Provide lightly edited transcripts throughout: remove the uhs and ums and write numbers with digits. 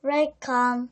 right calm.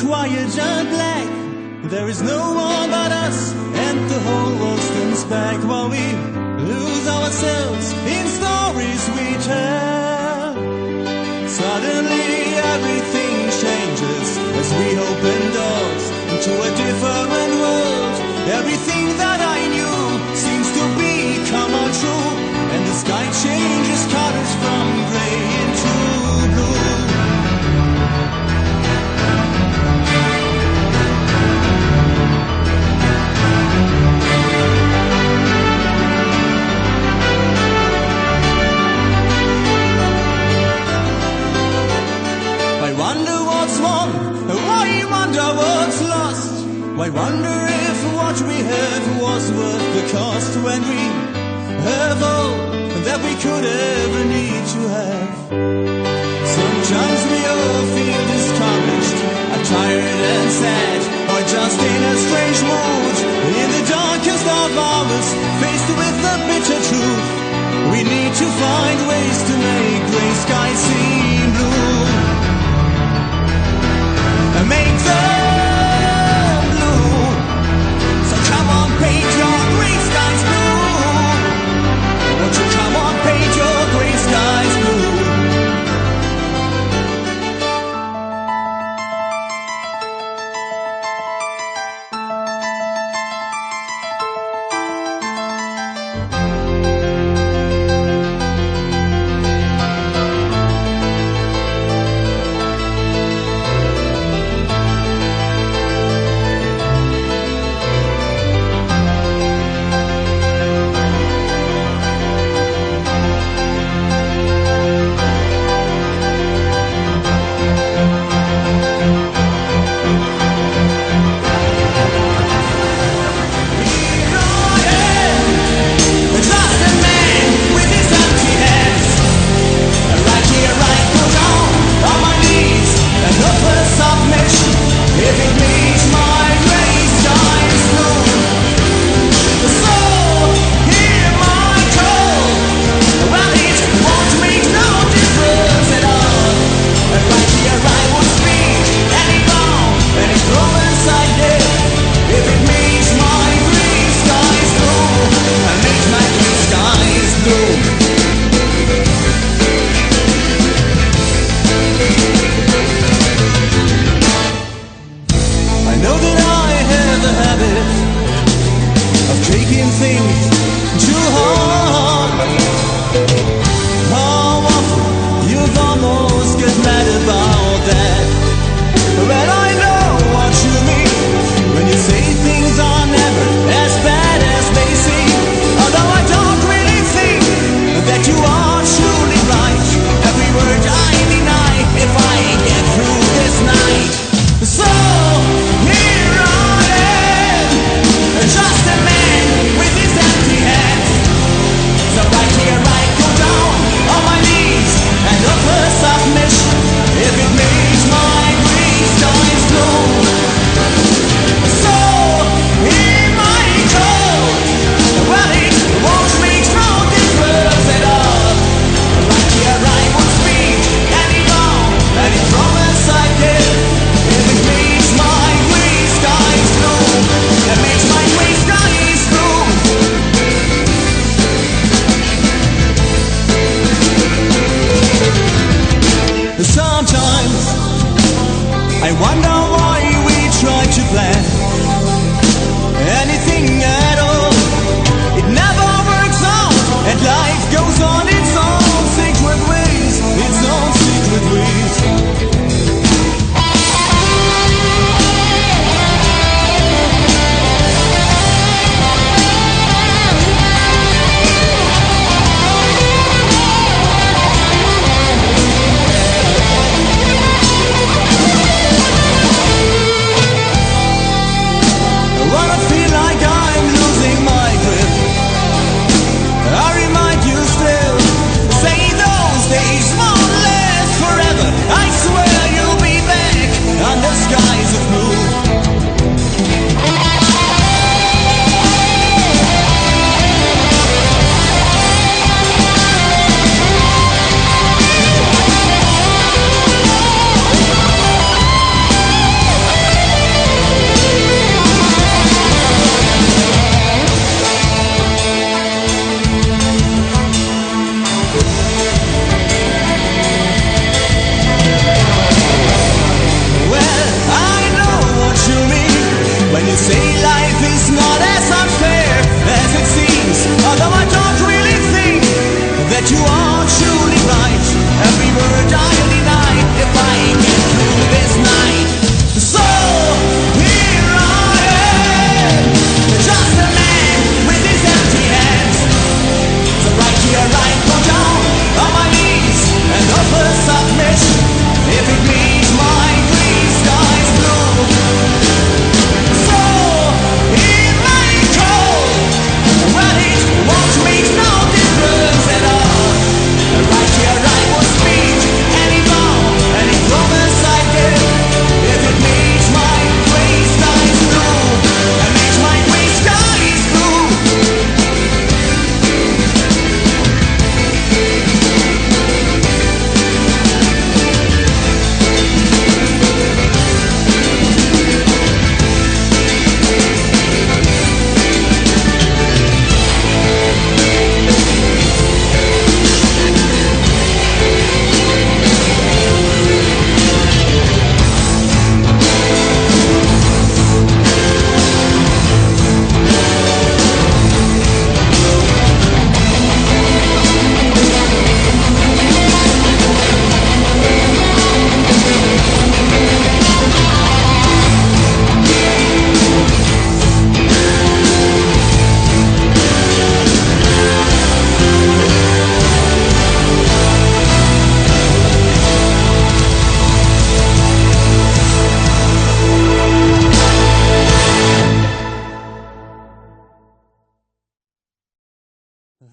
Quiet and black, there is no one but us, and the whole world stands back while we lose ourselves in stories we tell. Suddenly everything changes as we open doors into a different world. Everything that I knew seems to become untrue, and the sky changes colors from gray into blue. I wonder if what we have was worth the cost, when we have all that we could ever need to have. Sometimes we all feel discouraged, are tired and sad, or just in a strange mood. In the darkest of hours, faced with the bitter truth, we need to find ways to make gray skies seem blue. And make the paint your gray skies blue. Won't you come on, paint your gray skies blue.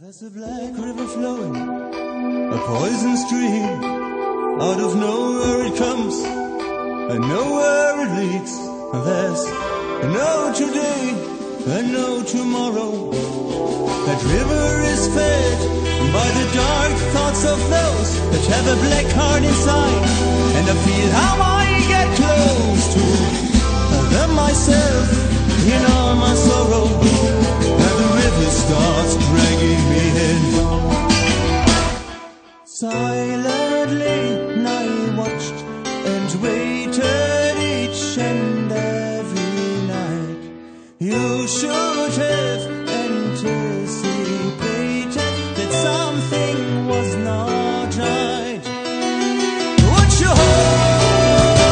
There's a black river flowing, a poison stream. Out of nowhere it comes, and nowhere it leads. There's no today and no tomorrow. That river is fed by the dark thoughts of those that have a black heart inside. And I feel how I get close to them myself in all my sorrow. And the river starts dragging me in. Silently I watched and waited each and every night. You should have anticipated that something was not right. Would you hold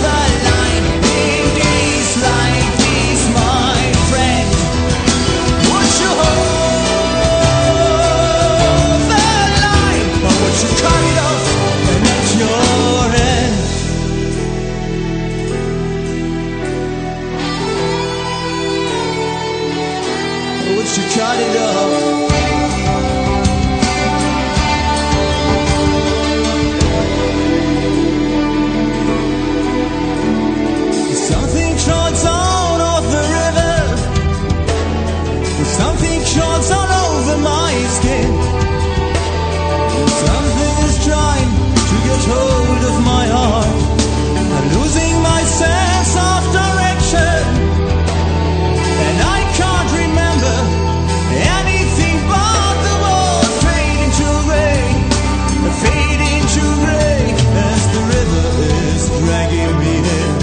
the line in days like these, my friend? Would you hold the line, or would you cut it off and at your end? Or would you cut it off? Something crawls out of the river. Something crawls all over my skin. Something is trying to get hold of my heart. I'm losing my sense of direction, and I can't remember anything but the world fading to gray, fading to gray as the river is dragging me in.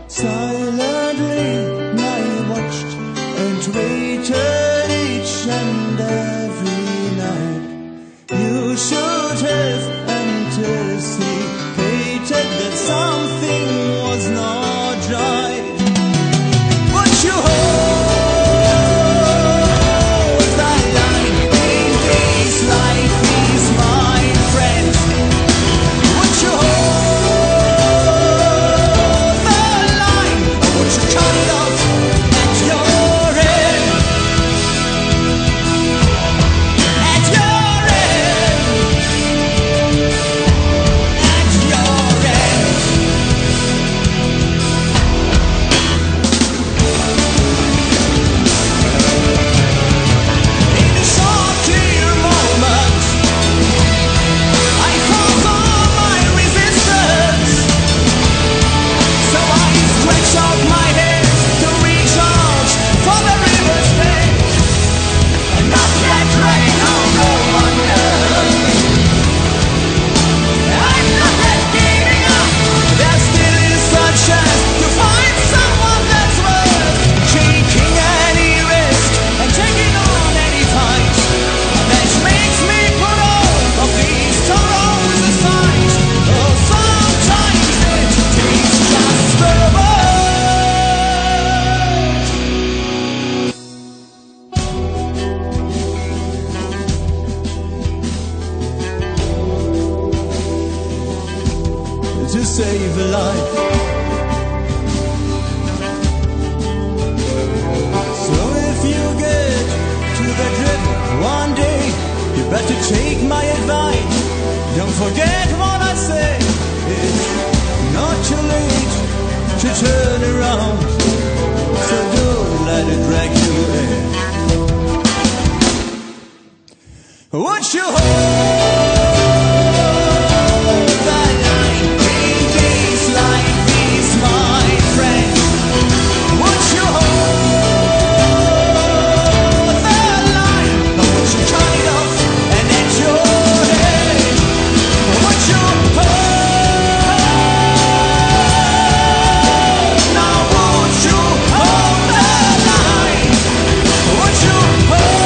Silently I watched and waited each and every night. You should have anticipated that something was not right. But you hold the line in days like these, my friend. Would you hold the line, or would you cut it off at your end? At your end. At your end. In a short clear moment, I forgot my resistance. So I stretch out my hands to reach out for the river's bank. And not yet dragging on no wonder. I'm not yet giving up. There still is a chance to find someone that's worth taking any risk and taking on any fight. That makes me put all of these sorrows aside. Oh, sometimes it takes just a word to save a life. So if you get to that river one day, you better take my advice. Don't forget what I say. It's not too late to turn around. So don't let it drag you in. Would you hold the line in days like these, my friend? Would you hold the line, or would you cut it off and at your end? Would you hold? Now would you hold the line? Would you hold?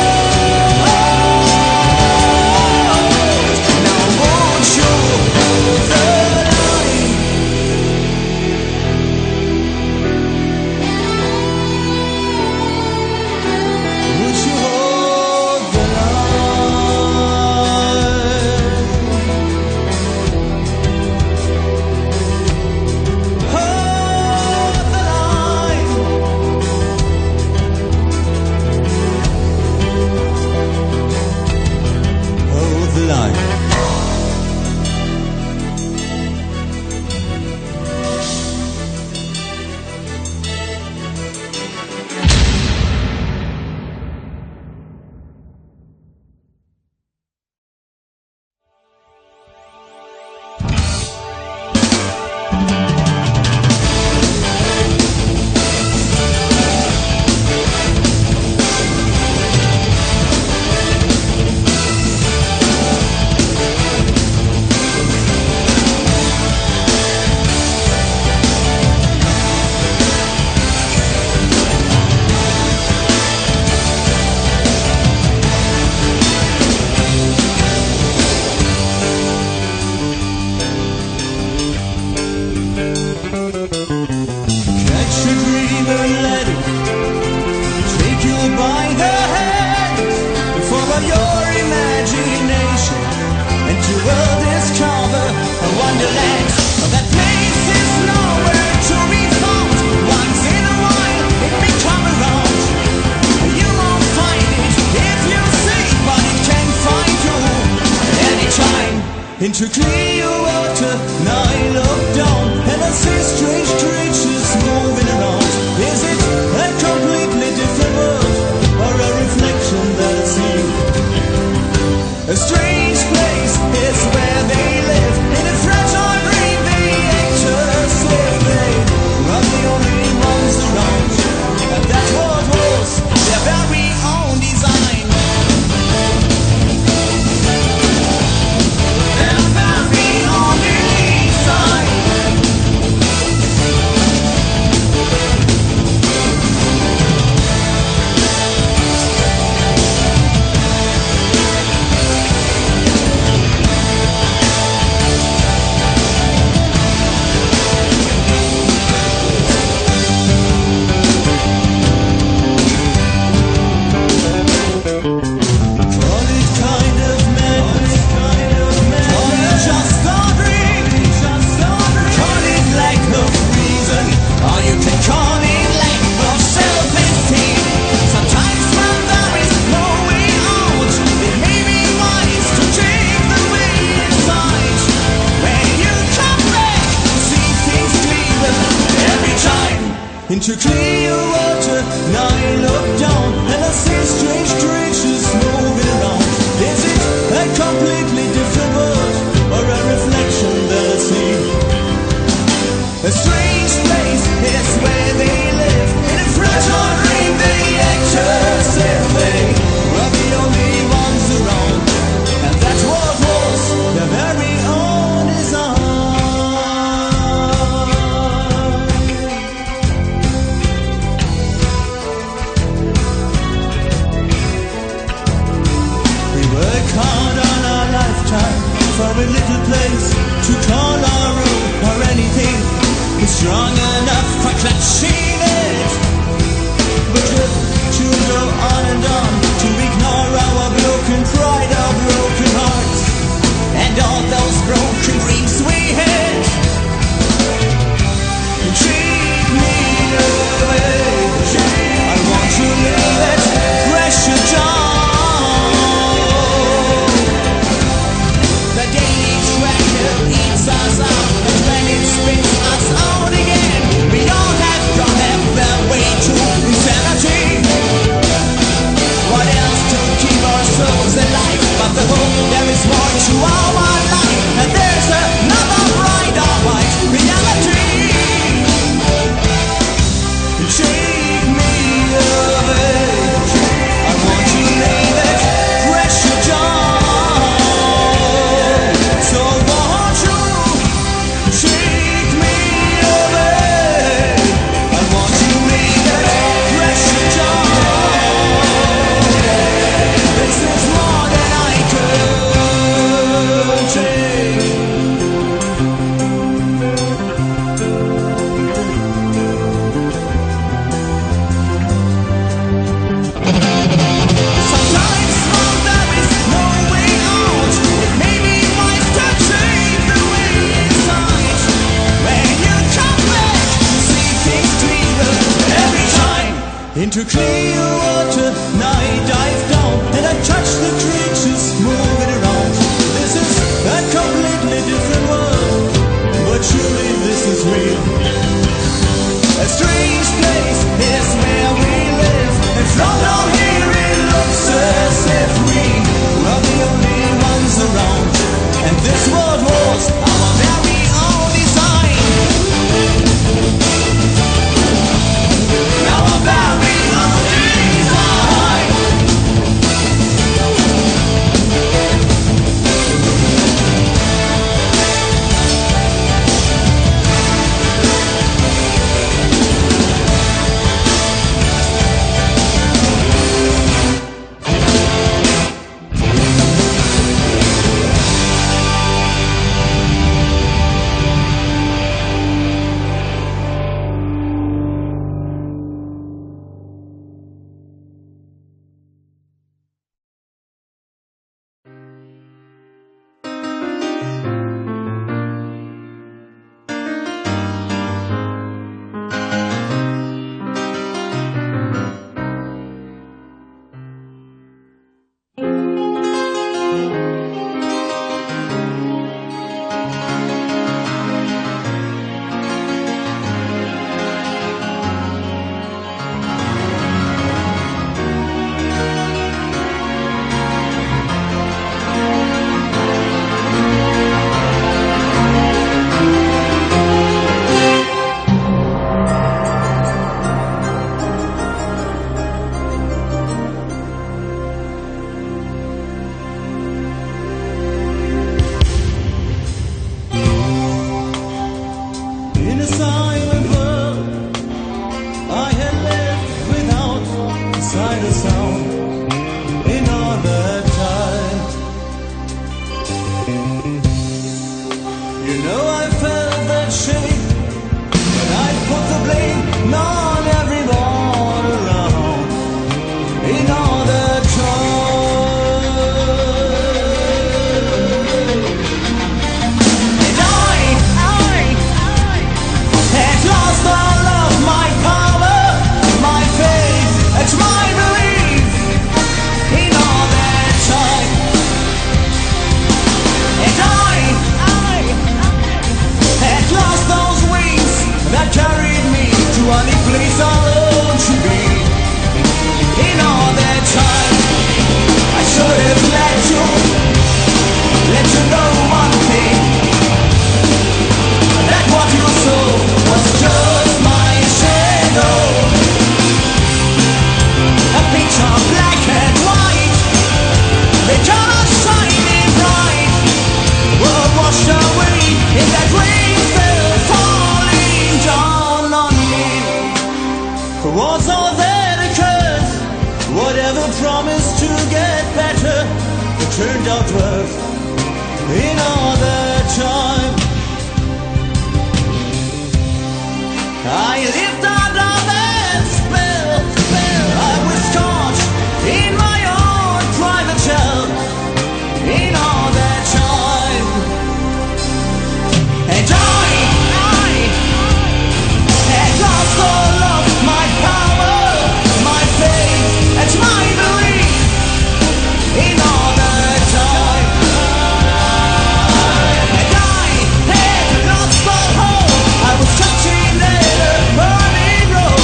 see strange creatures moving around. Is it a completely different world, or a reflection that I see? A strange place is where they live, in a fragile dream the actors live. They are the only ones around, and that's what was their very own design. Their very own design. Into clear water, now I look down and I see strange creatures moving around. Is it a completely different world, or a reflection that I see? A strange place is where they live, in a fragile dream the actors live. They are the only ones around, and that's what was their very own design. For a little place to call our own, or anything is strong enough for clutching it. But if to go on and on, to ignore our broken pride, our broken hearts, and all those broken dreams we had. Take me away, I want to leave that pressure jar. Eats us up, and when it spits us out again, we all have gone half way to insanity. What else to keep our souls alive but the hope there is more to our life, and there's another bright or white reality. Take me away, I want to lay that pressure jar. Into clear water, now I dive down and I touch the creatures moving around. This is a completely different world, but surely this is real. A strange place is where we live, and from down here it looks as if we are the only ones around, and this world was our very own design. Our very own design. sight of sound in all that time. You know I felt that shake, and I put the blame on everyone around in all that time. And I had lost all of my power, my faith, and my belief in all that time. And I had lost those wings that carried me to any place I long to be. In all that time, I should have let you know one thing, that what you saw was just my shadow, a picture black and white, the colors shining bright, were washed away in that rain fell falling down on me. Was all that a curse? Whatever promised to get better, it turned out worse in all that time. I lived under that spell. I was caught in my own private shell in all that time. And I had lost all of my power, my faith, and my belief in all that time. And I had lost all hope. I was touching at a burning road,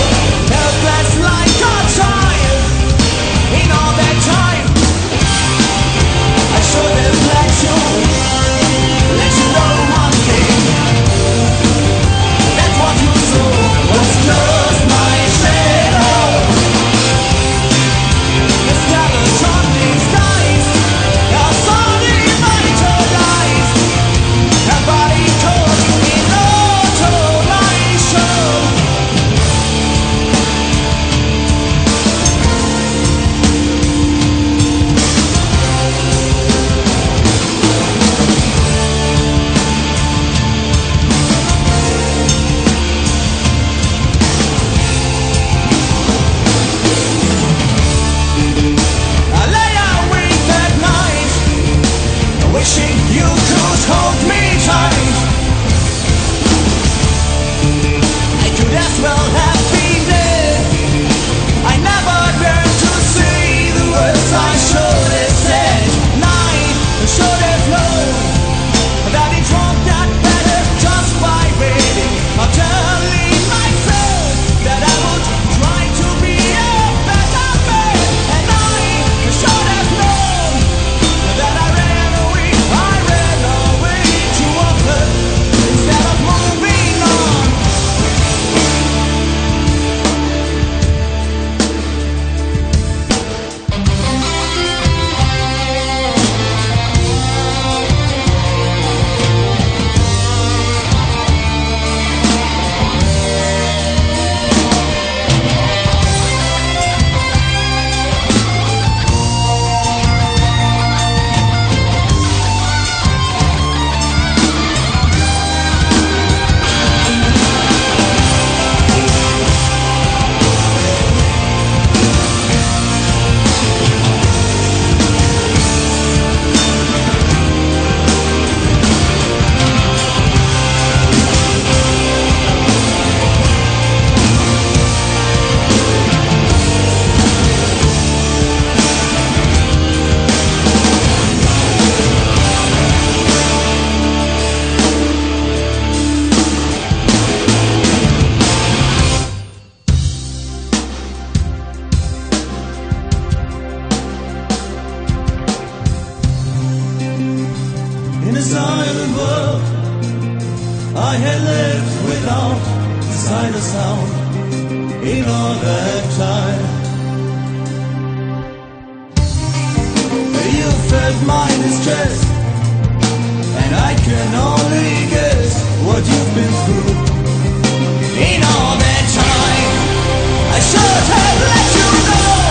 helpless like a child in all that time. I should have let you know one thing, that what you saw was just my shadow. The stars on these skies are suddenly vitalized, a body caught in automation. I lay awake at night, wishing you could hold me tight. I could as well have been dead. I never dared to say the words I should have said. And I should have known that it won't get better just by waiting. I'm telling myself that I would try to be a better man. And I should have known that I ran away too often instead of moving on. In a silent world, I had lived without sight or sound in all that time. You felt my distress, and I can only guess what you've been through in all that time. I should have let you know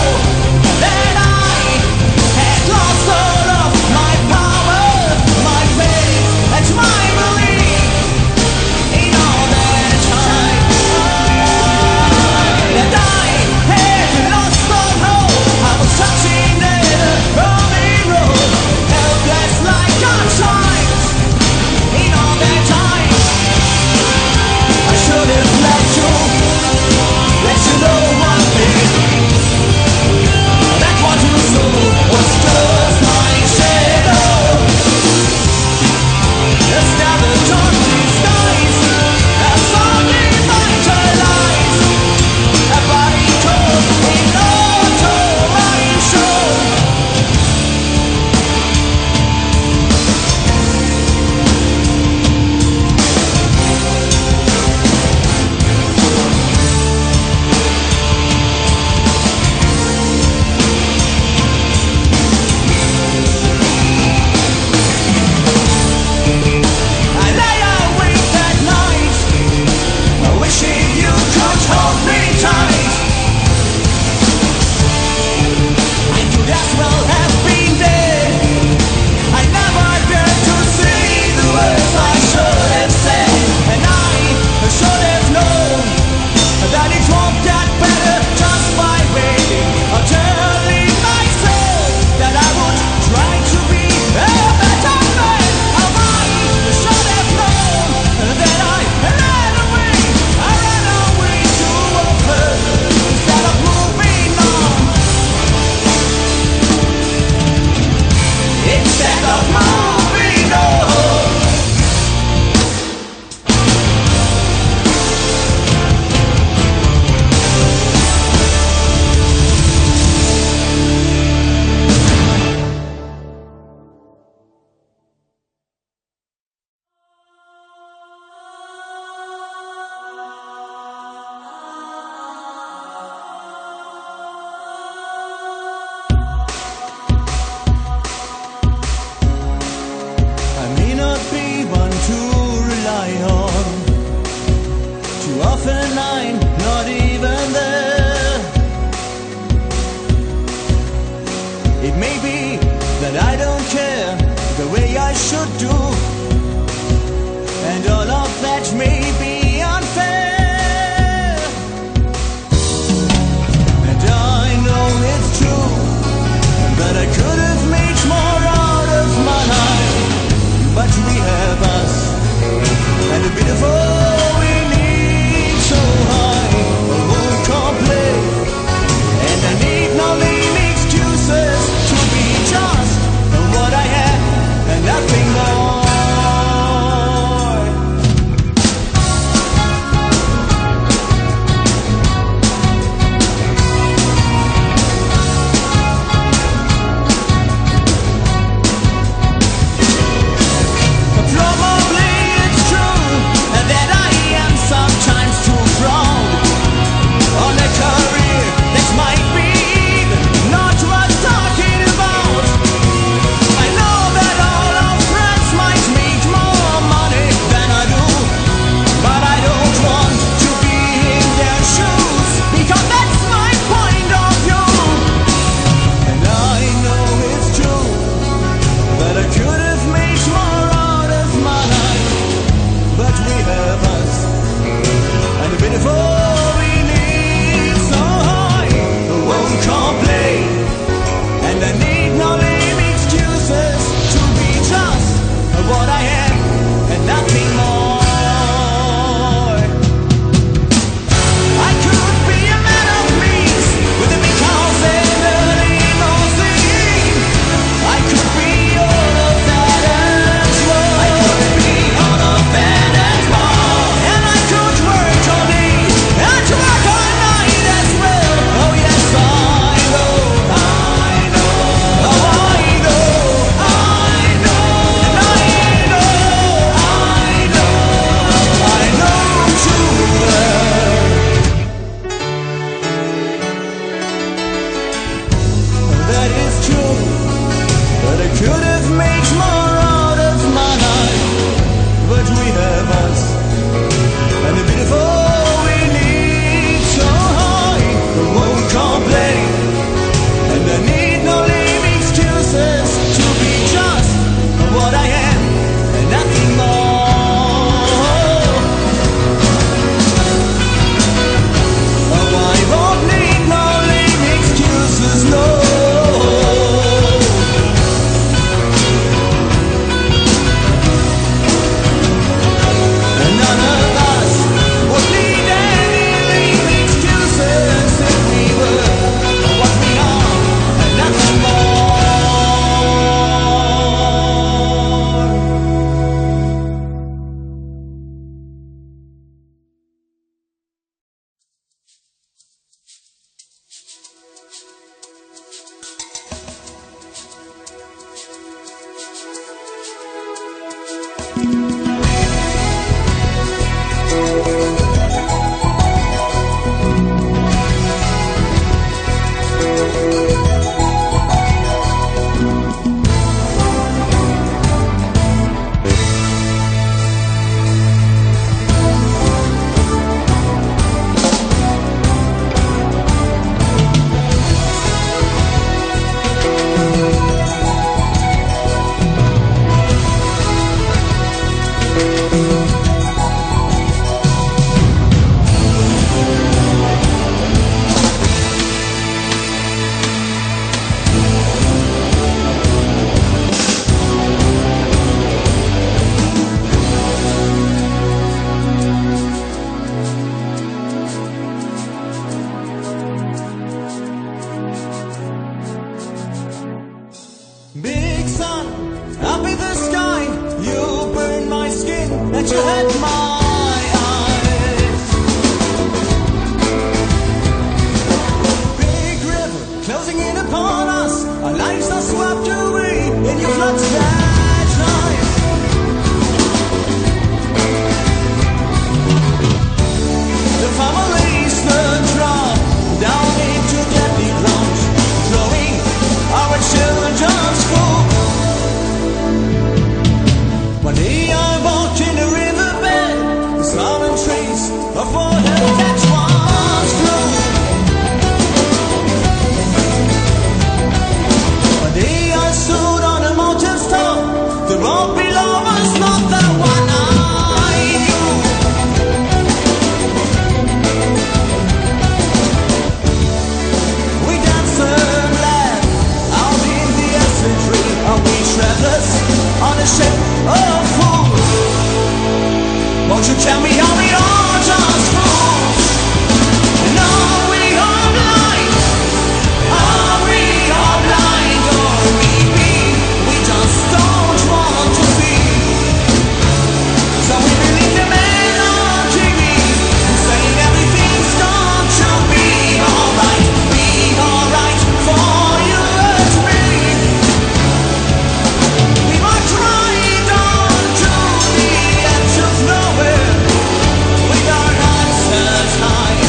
Too often I'm not even there. It may be that I don't care the way I should do, and all of that may be unfair. And I know it's true that I could have made more out of my life, but we have us and a bit of all we need so high. I won't complain, and I need no lame excuses to be just what I am and nothing more. of water that once flowed. One day I stood on a mountain's top. The road below was not the one I knew. We danced and laughed out in the ancestry. Are we travelers on a ship of fools? Won't you tell me how we are just fools? And are we all blind? Are we all blind? Or maybe we just don't want to be. So we believe the man on TV saying everything's going to be alright for you and me. We might ride on to the edge of nowhere with our hands high.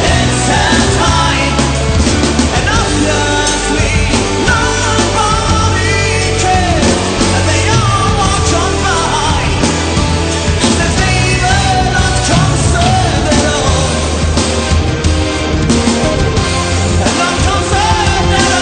It's that high, and obviously nobody cares, and they all watch on by as if they were not concerned at all, and not concerned at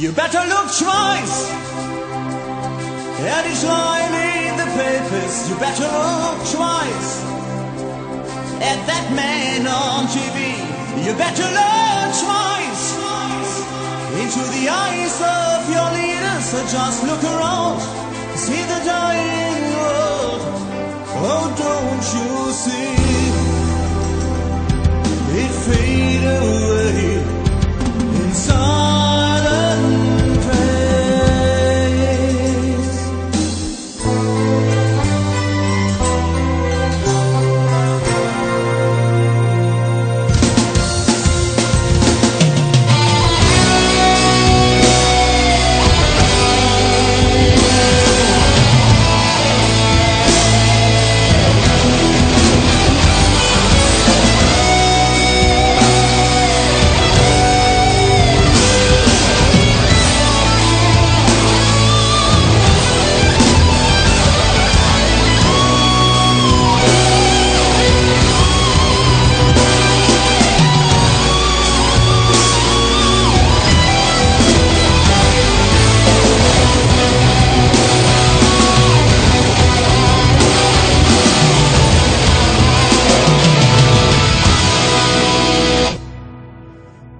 You better look twice at each line in the papers. You better look twice at that man on TV. You better look twice into the eyes of your leaders. So just look around, see the dying world. Oh, don't you see it fade away in silent praise?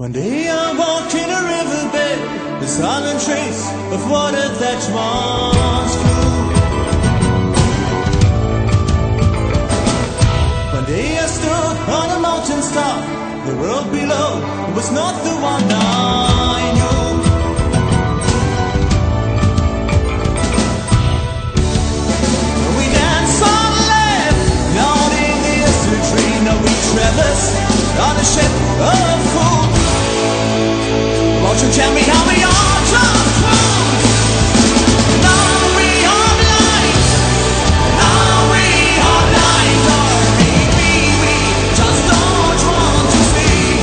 One day I walked in a riverbed, the silent trace of water that once flew. One day I stood on a mountain's top. The world below was not the one I knew. We danced on left, out in the history. Now we traverse on a ship of fools. Won't you tell me how we are just fools? And are we all blind? Are we all blind? Or maybe we just don't want to see.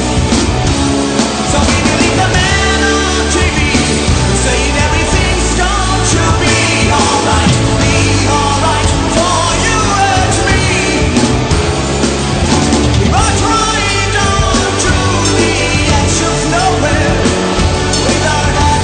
So we believe the man on TV saying everything's going to be alright for you and me. We might ride on to the edge of nowhere with our hands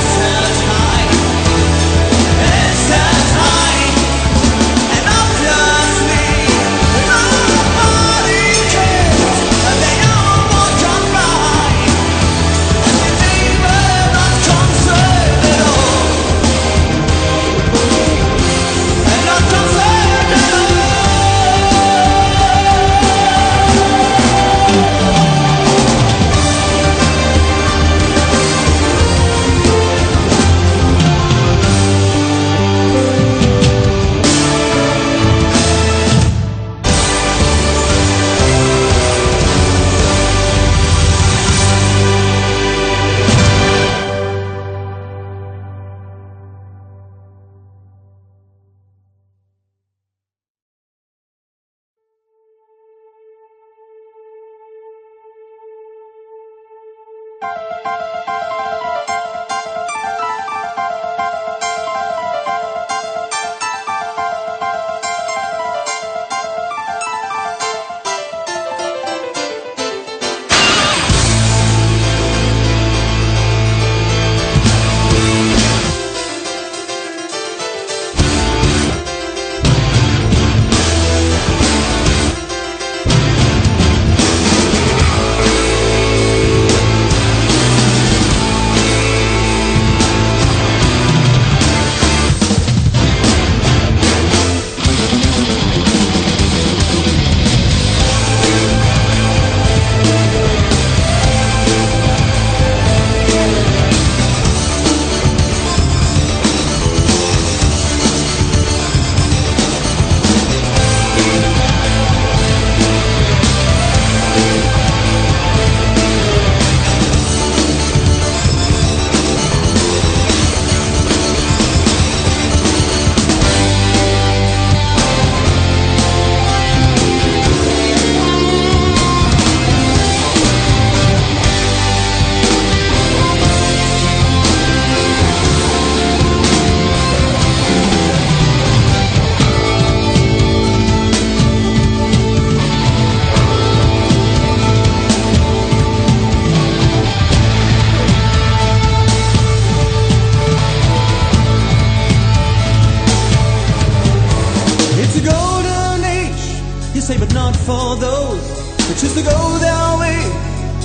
for those who choose to go their way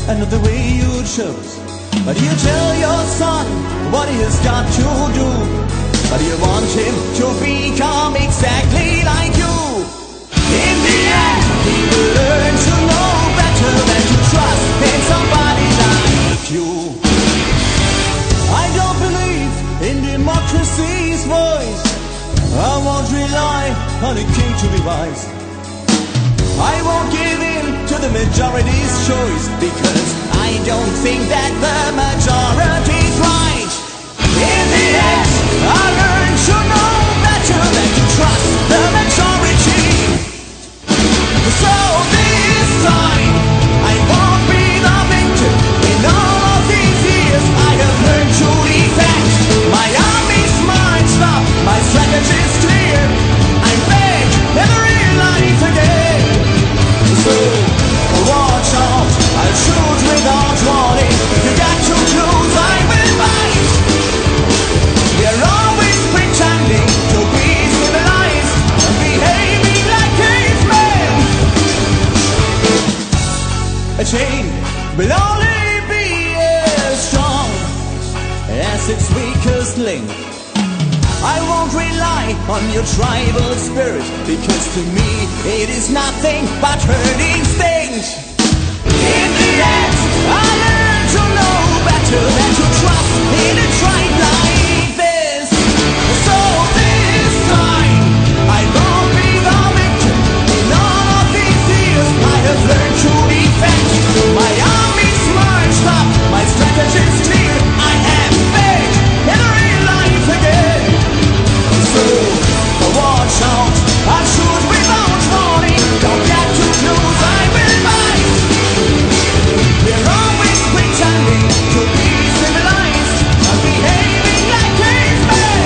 and not the way you chose. But you tell your son what he has got to do, but you want him to become exactly like you. In the end, he will learn to know better than to trust in somebody like you. I don't believe in democracy's voice. I won't rely on a king to be wise. I won't give in to the majority's choice, because I don't think that the majority's right. In the end, I learned to know better than to trust the majority. So this time, I won't be the victim. In all of these years, I have learned to defend. My army's marched up, my strategy's clear. I'm back, never in life again. So watch out, I'll shoot without warning. If you get too close, I will bite. We're always pretending to be civilized and behaving like cavemen. A chain will only be as strong as its weakest link. I won't rely on your tribal spirit, because to me it is nothing but herd instinct. In the end, I learned to know better than to trust in a tribe like this. So this time, I won't be the victim. In all of these years, I have learned to defend. My army's marched up, my strategy's clear. I am back, never in life again. So watch out, I'll shoot without warning. Don't get too close, I will bite. We're always pretending to be civilized and behaving like cavemen.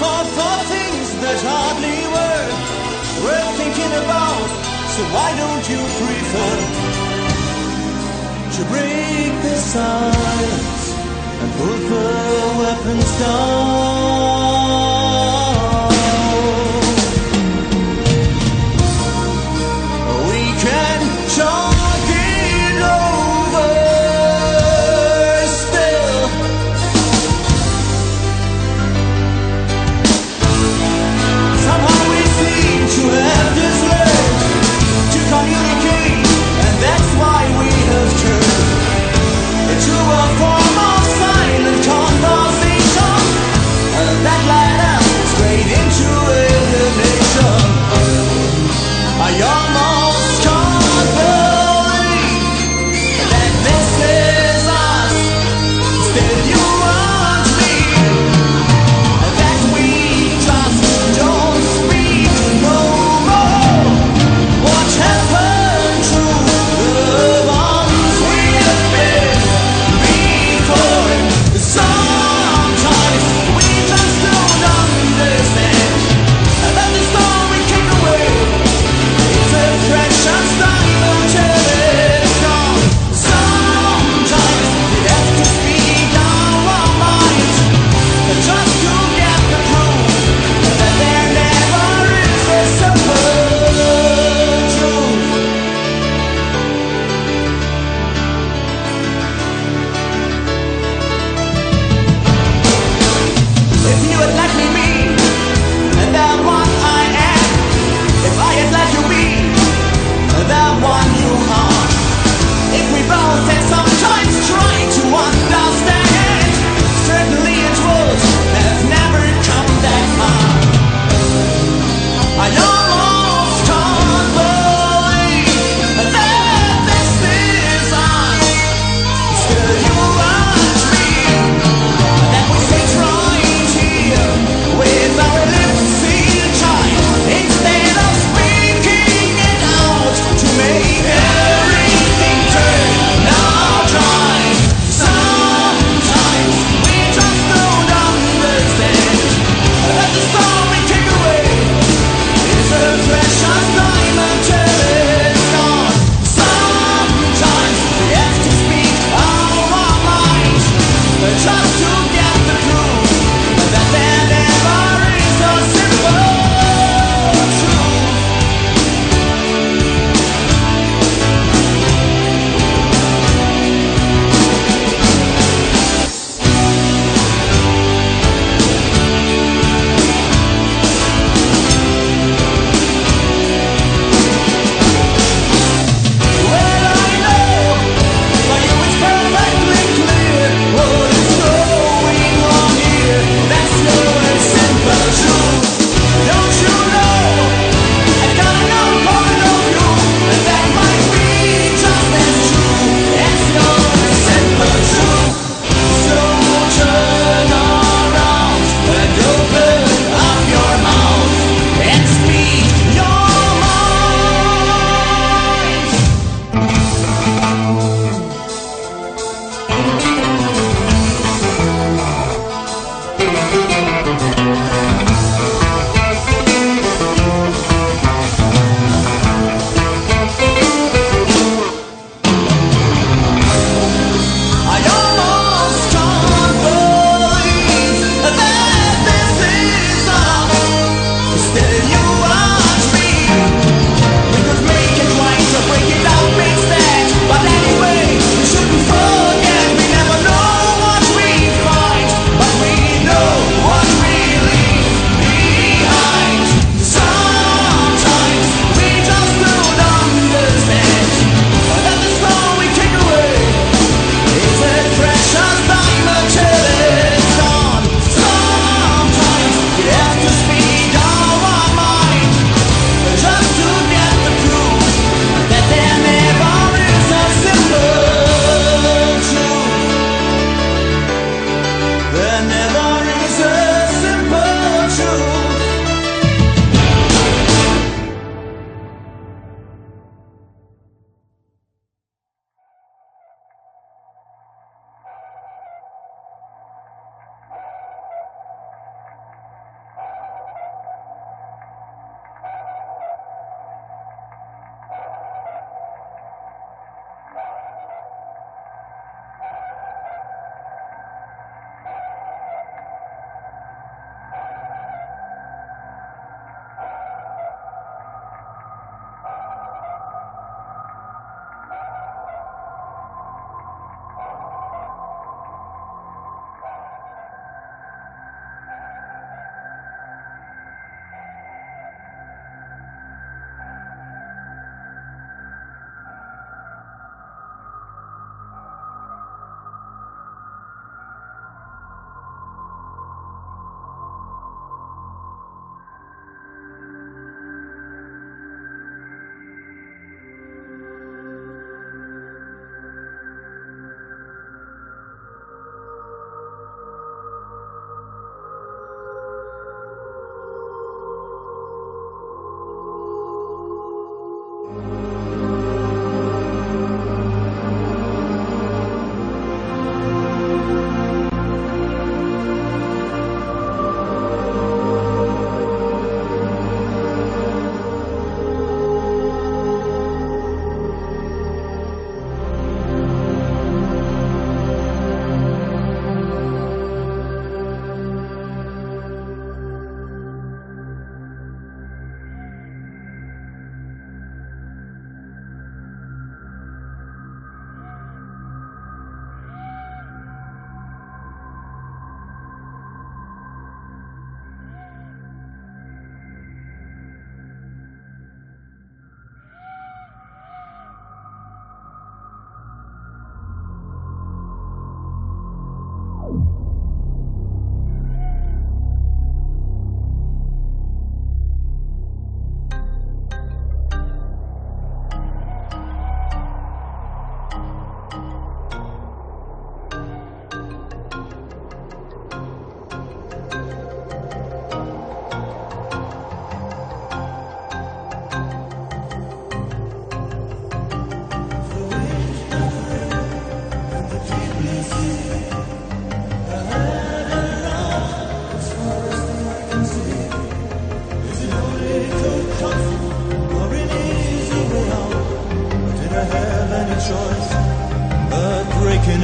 fought for things that hardly were worth thinking about. So why don't you prefer to break the silence and put the weapons down? We can talk it over still. Somehow we seem to have this learned to communicate, and that's why we have turned into a form of silent conversation.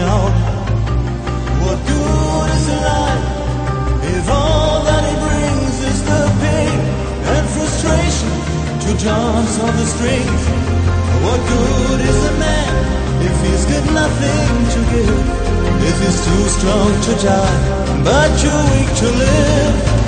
out. What good is life if all that it brings is the pain and frustration to jumps on the strings? What good is a man if he's got nothing to give? If he's too strong to die, but too weak to live?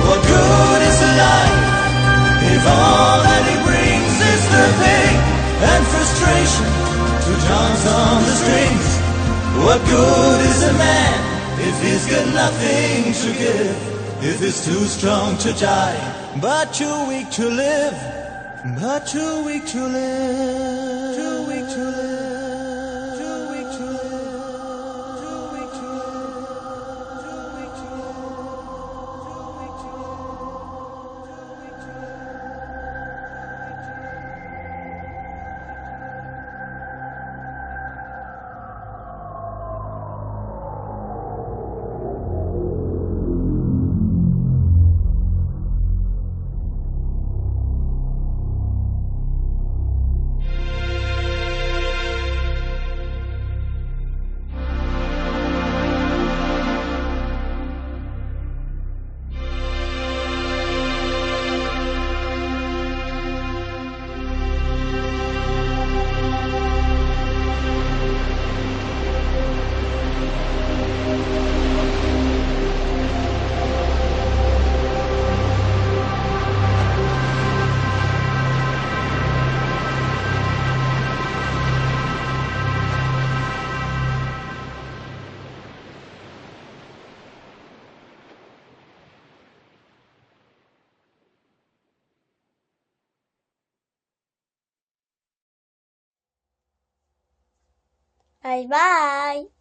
What good is life if all that it brings is the pain and frustration to dance on the strings? What good is a man if he's got nothing to give? If he's too strong to die, but too weak to live? But too weak to live. Too weak to live. Too weak to live. Too weak to live. Too weak to live. Bye bye.